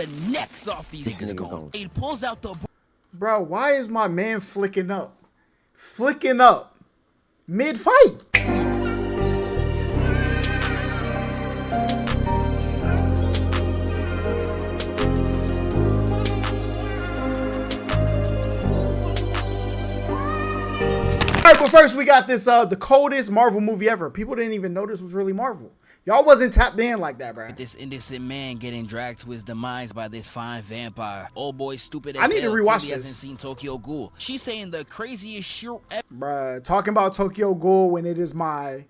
the necks off these niggas going. He pulls out the... Bro, why is my man flicking up? Flicking up. Mid-fight. All right, but first we got this, the coldest Marvel movie ever. People didn't even know this was really Marvel. Y'all wasn't tapped in like that, bro. This innocent man getting dragged to his demise by this fine vampire. Old boy stupid as I need to rewatch this. Hasn't seen Tokyo Ghoul. She's saying the craziest shit ever. Bruh, talking about Tokyo Ghoul when it is my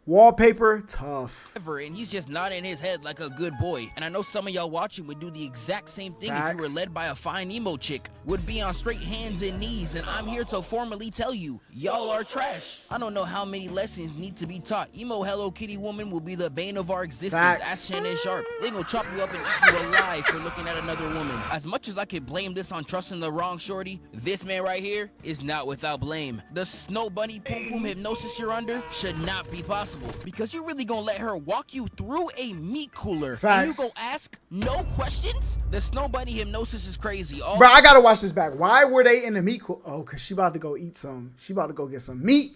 wallpaper, tough. And he's just nodding his head like a good boy. And I know some of y'all watching would do the exact same thing if you were led by a fine emo chick. Would be on straight hands and knees. And I'm here to formally tell you, y'all are trash. I don't know how many lessons need to be taught. Emo Hello Kitty woman will be the bane of our existence. Ask Shannon Sharp. They gonna chop you up and eat you alive for looking at another woman. As much as I could blame this on trusting the wrong shorty, this man right here is not without blame. The snow bunny poom poom hypnosis you're under should not be possible. Because you're really gonna let her walk you through a meat cooler. And you go ask no questions? The snow bunny hypnosis is crazy. Bro, I gotta watch this back. Why were they in the meat cooler? Oh, because she about to go eat some. She about to go get some meat.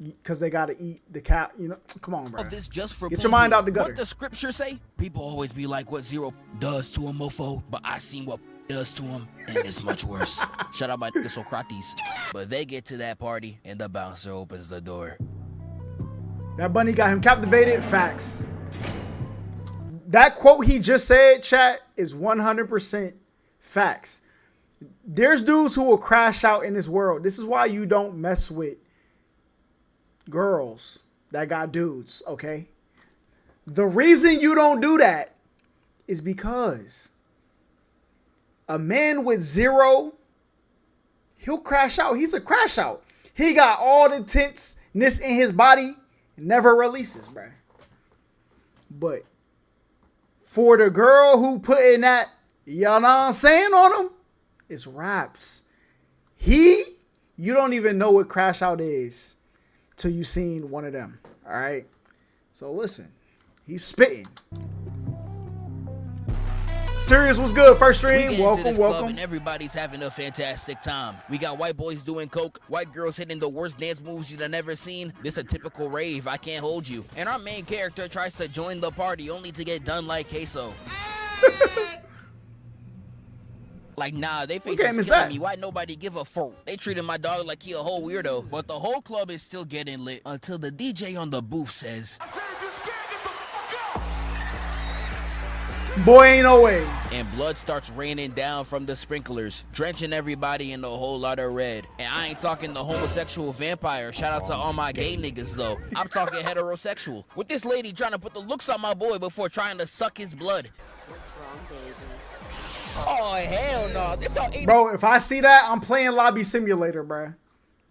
Because they gotta eat the cat, you know. Come on, bro. This just for get your mind out the gutter. What the scripture say? People always be like what zero does to a mofo, but I seen what does to him, and it's much worse. Shout out my nigga Socrates. But they get to that party, and the bouncer opens the door. That bunny got him captivated. Facts. That quote he just said, chat, is 100% facts. There's dudes who will crash out in this world. This is why you don't mess with girls that got dudes, okay? The reason you don't do that is because a man with zero, he'll crash out. He's a crash out. He got all the tenseness in his body. Never releases, bro. But for the girl who put in that, you know what I'm saying, on him, it's raps. You don't even know what crash out is till you seen one of them. All right. So listen, he's spitting. Serious was good. First stream. Welcome. And everybody's having a fantastic time. We got white boys doing coke, white girls hitting the worst dance moves you've never seen. This a typical rave. I can't hold you. And our main character tries to join the party only to get done like queso. Like, nah, they face killing me. Why nobody give a fuck? They treated my dog like he a whole weirdo. But the whole club is still getting lit until the DJ on the booth says, boy, ain't no way. And blood starts raining down from the sprinklers, drenching everybody in a whole lot of red. And I ain't talking the homosexual vampire. Shout out to all my gay niggas, though. I'm talking heterosexual. With this lady trying to put the looks on my boy before trying to suck his blood. What's wrong, baby? Oh, hell no. This all bro, if I see that, I'm playing Lobby Simulator, bro.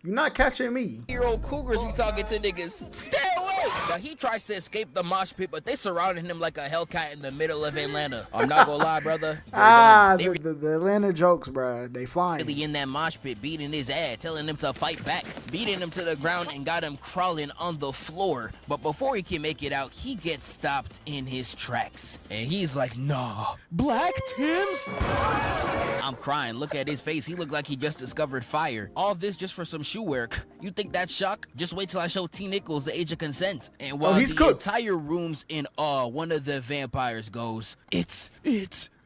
You're not catching me. 8-year-old cougars be talking to niggas. Stay away! Now he tries to escape the mosh pit, but they surrounded him like a Hellcat in the middle of Atlanta. I'm not gonna lie, brother. The Atlanta jokes, bro. They flying. Really in that mosh pit, beating his ass, telling him to fight back, beating him to the ground and got him crawling on the floor. But before he can make it out, he gets stopped in his tracks. And he's like, nah, Black Tims? I'm crying. Look at his face. He looked like he just discovered fire. All this just for some shoe work. You think that's shock? Just wait till I show T. Nichols the age of consent. And while the entire room's in awe, one of the vampires goes, It's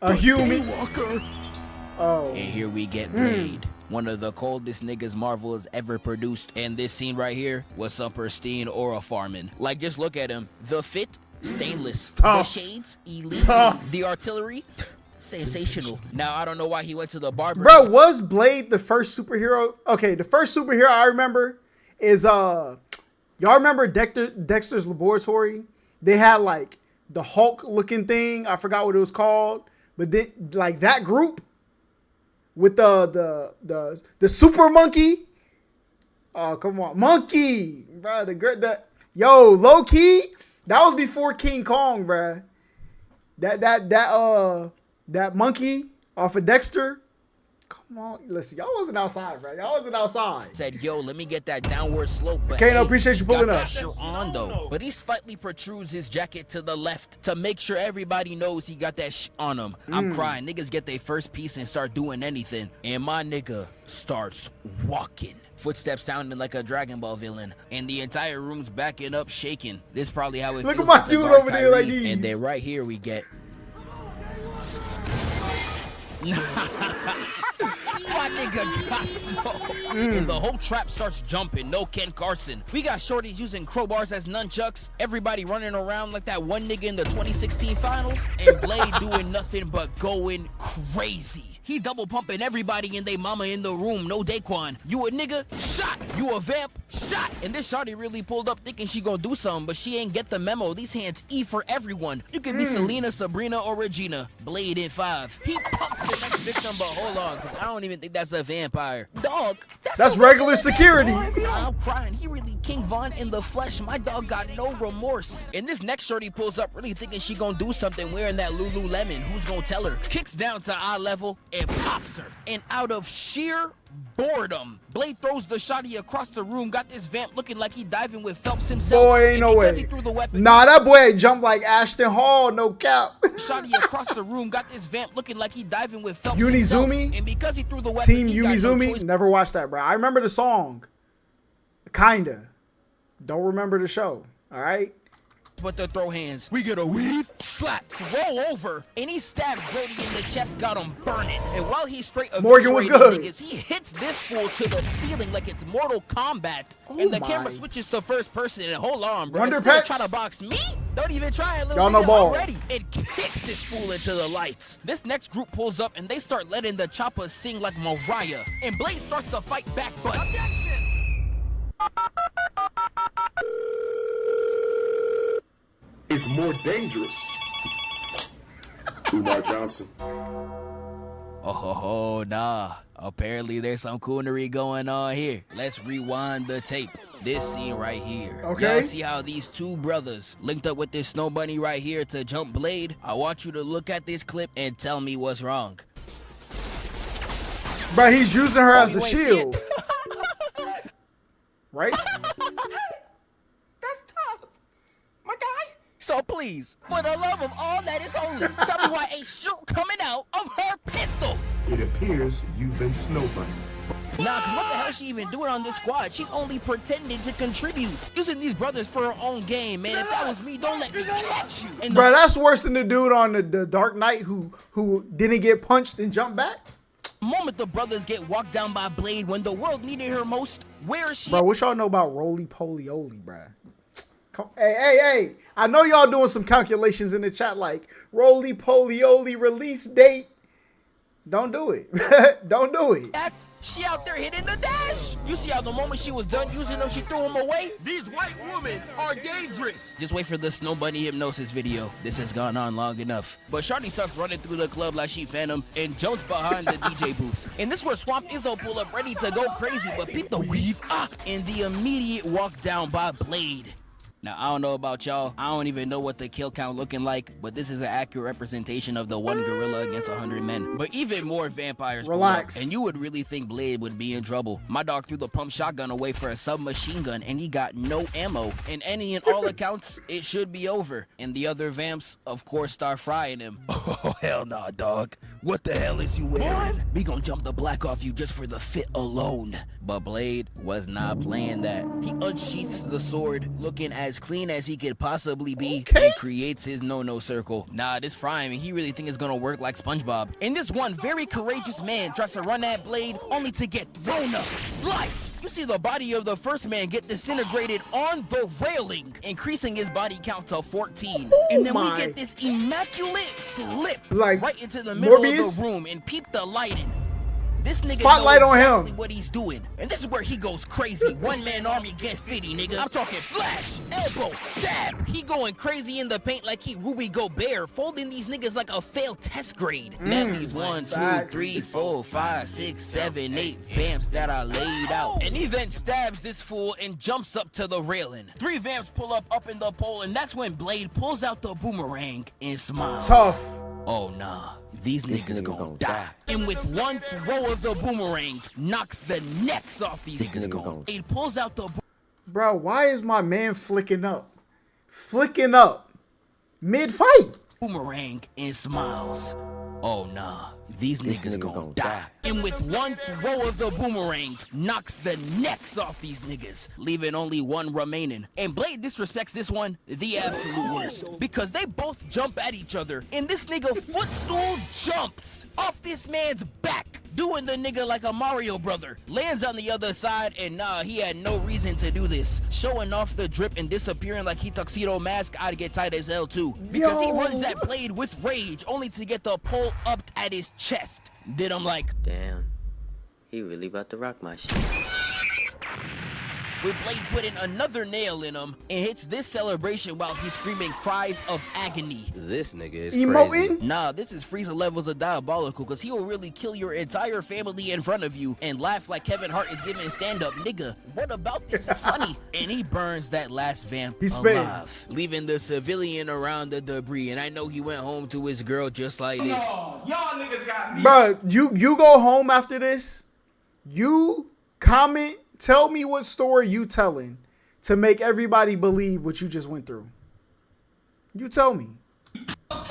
a human walker. Oh. And here we get Blade. One of the coldest niggas Marvel has ever produced. And this scene right here was some pristine aura farming. Like, just look at him. The fit, stainless. The shades, elite. The artillery, sensational. Now, I don't know why he went to the barber. Bro, was Blade the first superhero? Okay, the first superhero I remember is, y'all remember Dexter's Laboratory? They had, like, the Hulk-looking thing. I forgot what it was called. But then, like, that group with the super monkey. Oh, come on. Monkey! Bro, yo, low-key, that was before King Kong, bro. That monkey off of Dexter, Come on, listen, y'all wasn't outside, bro. Y'all wasn't outside. Said, yo, let me get that downward slope. But Kano, appreciate you pulling got up. that shirt on though. But he slightly protrudes his jacket to the left to make sure everybody knows he got that on him. I'm crying. Niggas get their first piece and start doing anything. And my nigga starts walking. Footsteps sounding like a Dragon Ball villain. And the entire room's backing up, shaking. This probably how it Look feels at my to dude guard over there like Kyrie. these. And then right here we get... My nigga got smoked. And the whole trap starts jumping. No Ken Carson. We got shorties using crowbars as nunchucks. Everybody running around like that one nigga in the 2016 finals. And Blade doing nothing but going crazy. He double pumping everybody and they mama in the room. No Daquan. You a nigga? Shot. You a vamp? Shot. And this shawty really pulled up thinking she gonna do something, but she ain't get the memo. These hands E for everyone. You can be Selena, Sabrina, or Regina. Blade in 5. He pumps the next victim, but hold on, cause I don't even think that's a vampire. Dog. That's regular security. I'm crying. He really King Von in the flesh. My dog got no remorse. And this next shorty pulls up really thinking she gonna do something wearing that Lululemon. Who's gonna tell her? Kicks down to eye level and pops her. And out of sheer boredom, Blade throws the shotty across the room. Got this vamp looking like he diving with Phelps himself. Boy, ain't no way. Nah, that boy jumped like Ashton Hall, no cap. Shotty across the room. Got this vamp looking like he diving with Phelps Unizumi? himself. And because he threw the weapon, Team Unizumi? No, never watched that, bro. I remember the song. Kinda. Don't remember the show. All right? But the throw hands. We get a weave, slap, roll over, and he stabs Brody in the chest, got him burning. And while he's straight Morgan was good. Niggas, he hits this fool to the ceiling like it's Mortal Kombat. And the camera switches to first person. And hold on, bro. Wonder Pets? Try to box me? Don't even try it, little y'all know nigga ball. already. It kicks this fool into the lights. This next group pulls up and they start letting the choppers sing like Mariah. And Blade starts to fight back, but it's more dangerous. Umar Johnson. Oh, nah. Apparently there's some coonery going on here. Let's rewind the tape. This scene right here. Okay. Y'all see how these two brothers linked up with this snow bunny right here to jump Blade? I want you to look at this clip and tell me what's wrong. Bro, he's using her as a shield. Right? That's tough. My guy. So please, for the love of all that is holy, tell me why ain't shit coming out of her pistol. It appears you've been snowbunny. Nah, cause what the hell is she even doing on this squad? She's only pretending to contribute. Using these brothers for her own game, man. If that was me, don't let me catch you. Bro, that's worse than the dude on the Dark Knight who didn't get punched and jumped back. Moment the brothers get walked down by Blade when the world needed her most, where is she? Bro, what y'all know about Roly Poly Oly, bro? Hey. I know y'all doing some calculations in the chat like Roly Poly Oly release date. Don't do it. Don't do it. She out there hitting the dash. You see how the moment she was done using them, she threw them away? These white women are dangerous. Just wait for the Snow Bunny hypnosis video. This has gone on long enough. But Shawty starts running through the club like she Phantom and jumps behind the DJ booth. And this is where Swamp Izzo pull up ready to go crazy, but peep the weave. And the immediate walk down by Blade. Now, I don't know about y'all. I don't even know what the kill count looking like, but this is an accurate representation of the one gorilla against 100 men. But even more vampires. Relax. And you would really think Blade would be in trouble. My dog threw the pump shotgun away for a submachine gun, and he got no ammo. And any and all accounts, it should be over. And the other vamps, of course, start frying him. Oh, hell nah, dog. What the hell is you wearing? We gonna jump the black off you just for the fit alone. But Blade was not playing that. He unsheaths the sword, looking as clean as he could possibly be, and creates his no-no circle. Nah, this frying, he really think it's gonna work like SpongeBob. And this one very courageous man tries to run at Blade, only to get thrown up. Slice! You see the body of the first man get disintegrated on the railing, increasing his body count to 14. And then we get this immaculate flip like right into the middle Morbius? of the room, and peep the lighting. This nigga Spotlight knows on exactly him. what he's doing. And this is where he goes crazy. One-man army get 50, nigga. I'm talking flash, elbow, stab. He going crazy in the paint like he Ruby Gobert, folding these niggas like a failed test grade. Met these 1, 2, 3, 4, 5, 6, 7, 8 vamps that I laid out. And he then stabs this fool and jumps up to the railing. 3 vamps pull up in the pole, and that's when Blade pulls out the boomerang and smiles. Tough. Oh, nah. these niggas gon' die. And with one throw of the boomerang, knocks the necks off these niggas gon'. He pulls out the... Bro, why is my man flicking up? Flicking up. Mid-fight. Boomerang and smiles. Oh nah, these niggas gon' die. And with one throw of the boomerang, knocks the necks off these niggas, leaving only one remaining. And Blade disrespects this one the absolute worst, because they both jump at each other, and this nigga footstool jumps off this man's back, doing the nigga like a Mario brother. Lands on the other side, and nah, he had no reason to do this. Showing off the drip and disappearing like he Tuxedo Mask, I'd get tight as hell too. Because he runs at Blade with rage, only to get the pole up at his chest. Then I'm like, damn, he really about to rock my shit. With Blade putting another nail in him, and hits this celebration while he's screaming cries of agony. This nigga is emoting? crazy. Nah, this is Frieza levels of diabolical, because he will really kill your entire family in front of you and laugh like Kevin Hart is giving stand-up. Nigga, what about this is funny? And he burns that last vamp alive, leaving the civilian around the debris. And I know he went home to his girl just like this. Y'all niggas got me. Bro, you go home after this, you comment, tell me what story you telling to make everybody believe what you just went through. You tell me. Yo, Lily!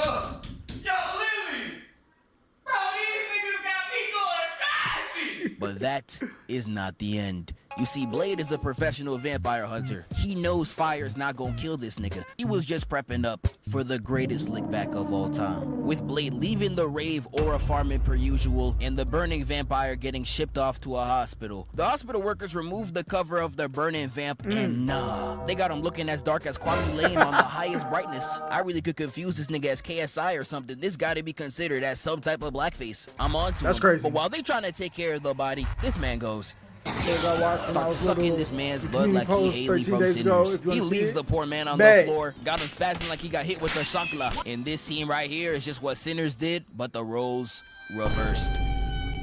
Bro, these niggas got me going crazy! But that is not the end. You see, Blade is a professional vampire hunter. He knows fire's not gonna kill this nigga. He was just prepping up for the greatest lick back of all time. With Blade leaving the rave aura farming per usual, and the burning vampire getting shipped off to a hospital. The hospital workers removed the cover of the burning vamp, and nah, they got him looking as dark as Kwame Lane on the highest brightness. I really could confuse this nigga as KSI or something. This gotta be considered as some type of blackface. I'm on to That's him. crazy. But while they trying to take care of the body, this man goes, Start starts sucking this man's blood like he Haley from Sinners. He leaves the poor man on the floor, got him spazzing like he got hit with a shankla. And this scene right here is just what Sinners did, but the roles reversed.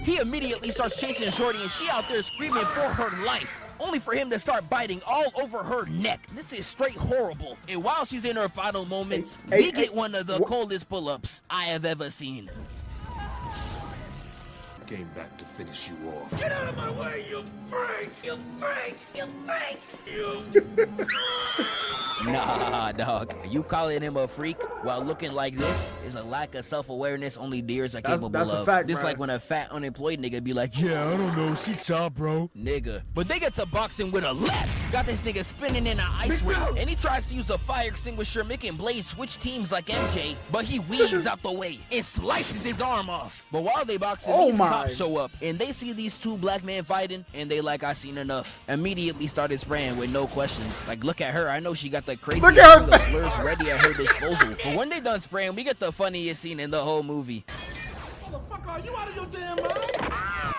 He immediately starts chasing Shorty, and she out there screaming for her life, only for him to start biting all over her neck. This is straight horrible. And while she's in her final moments, we get one of the coldest pull-ups I have ever seen. Came back to finish you off. Get out of my way, you freak! You freak! You freak! You... Nah, dog. You calling him a freak while looking like this is a lack of self-awareness only deers are capable that's of. A fact, this bro. like when a fat unemployed nigga be like, yeah, I don't know, she chop, bro. Nigga. But they get to boxing with a left. Got this nigga spinning in an ice ring, and he tries to use a fire extinguisher, making Blade switch teams like MJ, but he weaves out the way and slices his arm off. But while they boxing, these cops show up, and they see these two black men fighting, and they like, I seen enough. Immediately started spraying with no questions. Like, look at her. I know she got the craziest string of slurs ready at her disposal. But when they done spraying, we get the funniest scene in the whole movie. Motherfucker, are you out of your damn mind?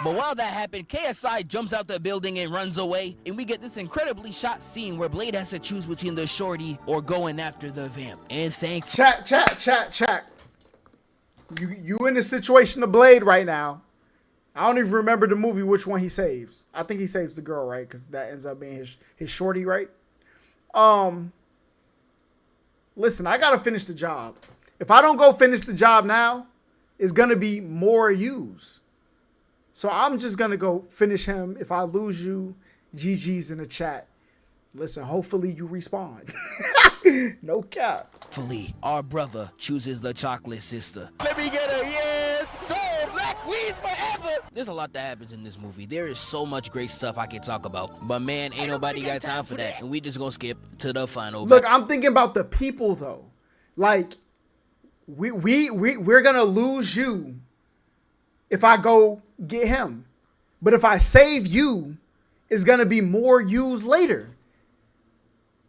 But while that happened, KSI jumps out the building and runs away, and we get this incredibly shot scene where Blade has to choose between the shorty or going after the vamp. And thankfully, Chat. You in the situation of Blade right now. I don't even remember the movie which one he saves. I think he saves the girl, right? Because that ends up being his shorty, right? Listen, I gotta finish the job. If I don't go finish the job now, it's gonna be more use. So I'm just gonna go finish him. If I lose you, GG's in the chat. Listen, hopefully you respond. No cap. our brother chooses the chocolate sister. Let me get a yes, so Black Queen forever. There's a lot that happens in this movie. There is so much great stuff I can talk about, but man, ain't nobody got time for that, and we just gonna skip to the final. Look, I'm thinking about the people though. Like, we're gonna lose you if I go get him, but if I save you, it's gonna be more used later.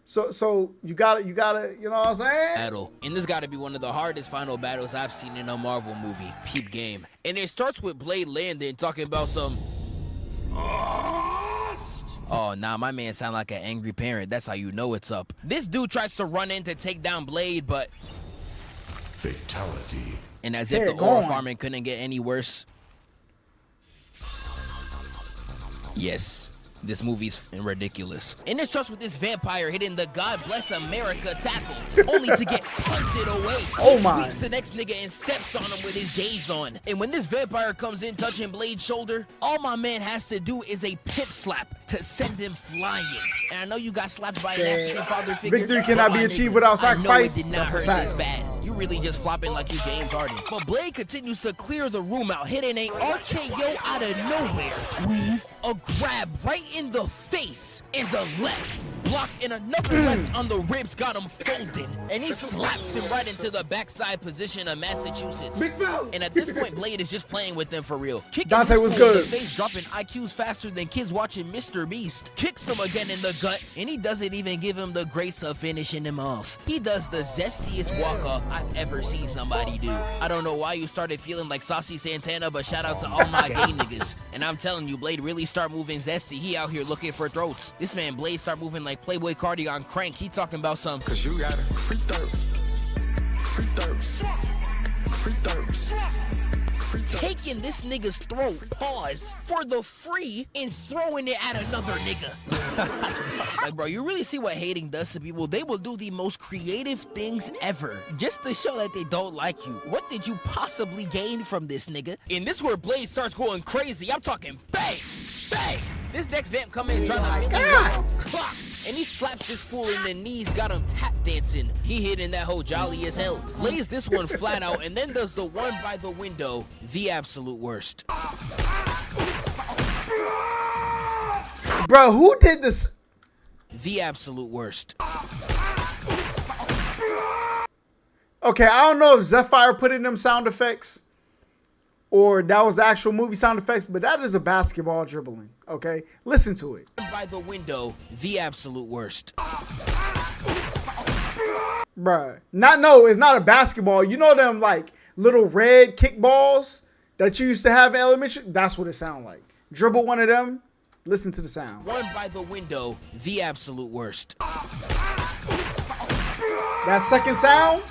So you gotta, you know what I'm saying? Battle. And this gotta be one of the hardest final battles I've seen in a Marvel movie. Peep game. And it starts with Blade landing, talking about some... Oh, nah, my man sound like an angry parent. That's how you know it's up. This dude tries to run in to take down Blade, but... Fatality. And as if the oil farming couldn't get any worse. Yes. This movie's ridiculous. And it starts with this vampire hitting the God Bless America tackle, only to get punted away. Oh He my. sweeps the next nigga and steps on him with his J's on. And when this vampire comes in touching Blade's shoulder, all my man has to do is a pimp slap to send him flying. And I know you got slapped by an African father figure. Victory cannot be achieved without sacrifice. I know it did not hurt That's a this fact. bad. You really just flopping like you James Harden. But Blade continues to clear the room out, hitting a RKO out of nowhere. Weave, a grab right in the face, and the left. Block and another left on the ribs got him folded. And he slaps him right into the backside position of Massachusetts. And at this point, Blade is just playing with them for real. Kicking Dante this was fool in good. the face, dropping IQs faster than kids watching Mr. Beast. Kicks him again in the gut, and he doesn't even give him the grace of finishing him off. He does the zestiest walk-off I've ever seen somebody do. I don't know why you started feeling like Saucy Santana, but shout out to all my gay niggas. And I'm telling you, Blade really start moving zesty. He out here looking for throats. This man Blade start moving like Playboy Cardi on crank. He talking about some Cause you got it. Free third. Free third. Free third. taking this nigga's throat, pause, for the free and throwing it at another nigga. Like, bro, you really see what hating does to people? They will do the most creative things ever just to show that they don't like you. What did you possibly gain from this, nigga? And this is where Blade starts going crazy. I'm talking bang, bang. This next vamp come in trying to clock, and he slaps this fool in the knees, got him tap dancing. He hitting that hoe jolly as hell. Lays this one flat out, and then does the one by the window, the absolute worst. Bro, who did this? The absolute worst. Okay, I don't know if Zephyr put in them sound effects or that was the actual movie sound effects, but that is a basketball dribbling, okay? Listen to it. By the window, the absolute worst. Bruh. No, it's not a basketball. You know them, like, little red kickballs that you used to have in elementary? That's what it sound like. Dribble one of them, listen to the sound. One by the window, the absolute worst. That second sound?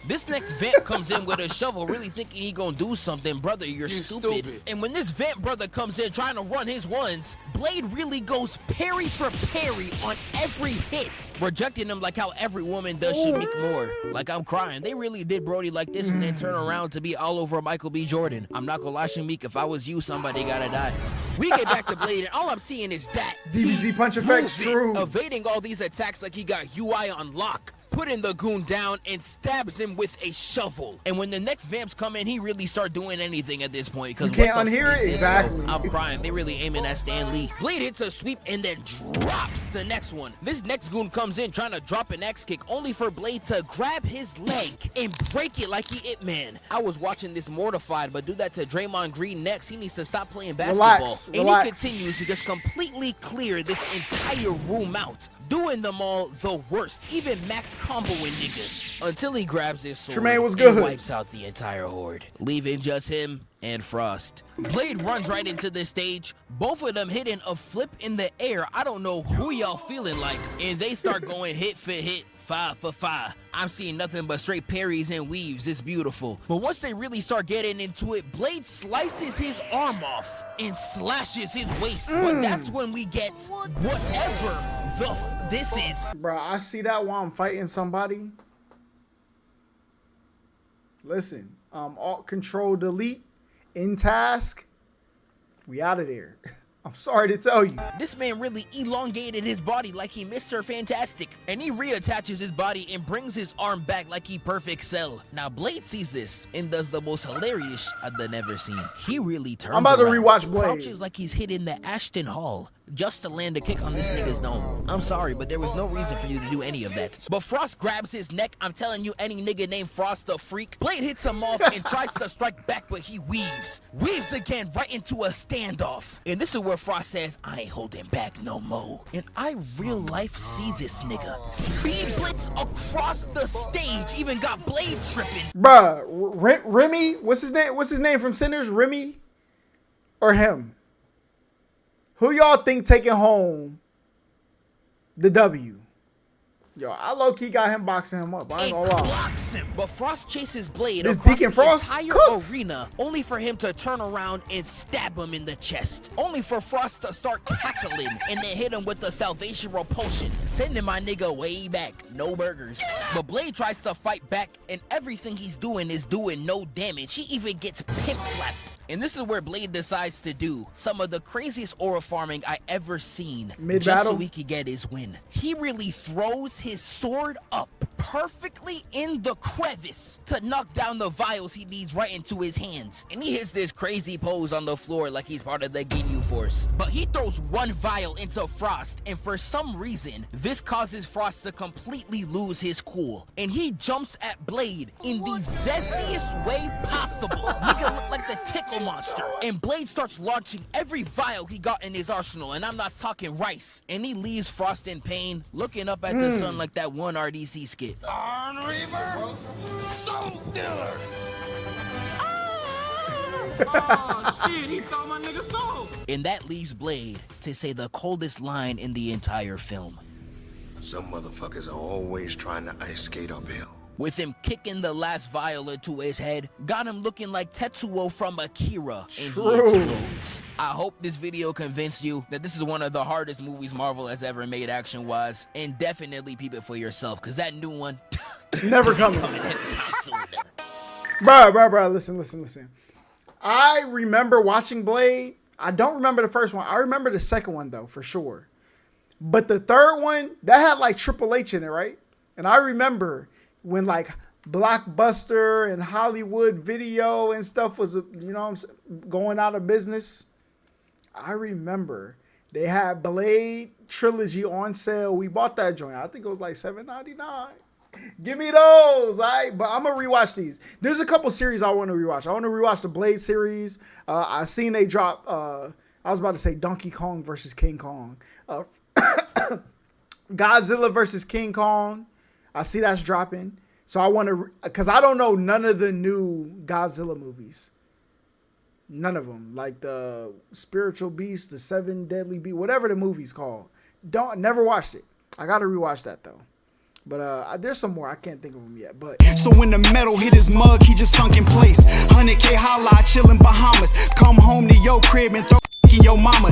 This next vamp comes in with a shovel, really thinking he gonna do something. Brother, you're stupid. And when this vamp brother comes in trying to run his ones, Blade really goes parry for parry on every hit, rejecting him like how every woman does Shamik Moore. Like, I'm crying. They really did Brody like this and then turn around to be all over Michael B. Jordan. I'm not gonna lie, Shamik, if I was you, somebody gotta die. We get back to Blade, and all I'm seeing is that DBZ punch effects, true. evading all these attacks like he got UI on lock, putting the goon down and stabs him with a shovel. And when the next vamps come in, he really start doing anything at this point. You can't unhear it? Exactly. I'm crying. They really aiming at Stan Lee. Blade hits a sweep and then drops the next one. This next goon comes in trying to drop an X kick, only for Blade to grab his leg and break it like he It Man. I was watching this mortified, but do that to Draymond Green next. He needs to stop playing basketball. Relax. And he continues to just completely clear this entire room out, doing them all the worst, even max comboing niggas, until he grabs his sword Tremaine was good. and wipes out the entire horde, leaving just him and Frost. Blade runs right into the stage, both of them hitting a flip in the air. I don't know who y'all feeling like, and they start going hit for hit, 5 for 5. I'm seeing nothing but straight parries and weaves. It's beautiful. But once they really start getting into it, Blade slices his arm off and slashes his waist. But that's when we get whatever this is. Bro, I see that while I'm fighting somebody. Listen, Alt Control Delete in task. We out of there. I'm sorry to tell you. This man really elongated his body like he Mr. Fantastic, and he reattaches his body and brings his arm back like he Perfect Cell. Now Blade sees this and does the most hilarious I've never seen. He really turns I'm about to around, rewatch Blade. crouches like he's hitting the Ashton Hall just to land a kick on this nigga's dome. I'm sorry, but there was no reason for you to do any of that. But Frost grabs his neck. I'm telling you, any nigga named Frost the freak. Blade hits him off and tries to strike back, but he weaves. Weaves again right into a standoff. And this is where Frost says, I ain't holding back no more. And I real life see this nigga. Speed blitz across the stage. Even got Blade tripping. Bruh, Remy, what's his name? What's his name from Sinners? Remy or him? Who y'all think taking home the W? Yo, I low-key got him boxing him up. I ain't gonna lie. Blocks him. But Frost chases Blade This across Deacon the Frost entire cooks. arena, only for him to turn around and stab him in the chest. Only for Frost to start cackling and then hit him with the Salvation Repulsion, sending my nigga way back. No burgers. But Blade tries to fight back, and everything he's doing is doing no damage. He even gets pimp slapped. And this is where Blade decides to do some of the craziest aura farming I ever seen, just so he could get his win. He really throws his sword up perfectly in the crevice to knock down the vials he needs right into his hands. And he hits this crazy pose on the floor like he's part of the Ginyu Force. But he throws one vial into Frost, and for some reason, this causes Frost to completely lose his cool. And he jumps at Blade in the zestiest way possible. Nigga look like the tickle monster. And Blade starts launching every vial he got in his arsenal, and I'm not talking rice. And he leaves Frost in pain, looking up at the sun like that one RDC skit. Arn Reaver, Soul Stealer. Oh shit, he stole my nigga soul. And that leaves Blade to say the coldest line in the entire film. Some motherfuckers are always trying to ice skate uphill. With him kicking the last vial into his head, got him looking like Tetsuo from Akira, and he explodes. I hope this video convinced you that this is one of the hardest movies Marvel has ever made action-wise, and definitely peep it for yourself, because that new one... Never coming. anytime soon. Bro, listen. I remember watching Blade. I don't remember the first one. I remember the second one, though, for sure. But the third one, that had, like, Triple H in it, right? And I remember... when like Blockbuster and Hollywood Video and stuff was, you know what I'm saying, going out of business. I remember they had Blade Trilogy on sale. We bought that joint. I think it was like $7.99. Give me those, all right? But I'm going to rewatch these. There's a couple series I want to rewatch. I want to rewatch the Blade series. I seen they drop, I was about to say Donkey Kong versus King Kong. Godzilla versus King Kong. I see that's dropping. So I want to, because I don't know none of the new Godzilla movies. None of them. Like the Spiritual Beast, the Seven Deadly Beast, whatever the movie's called. Never watched it. I got to rewatch that though. But there's some more. I can't think of them yet. But so when the metal hit his mug, he just sunk in place. 100K Holla, chillin' Bahamas. Come home to your crib and throw in your mama.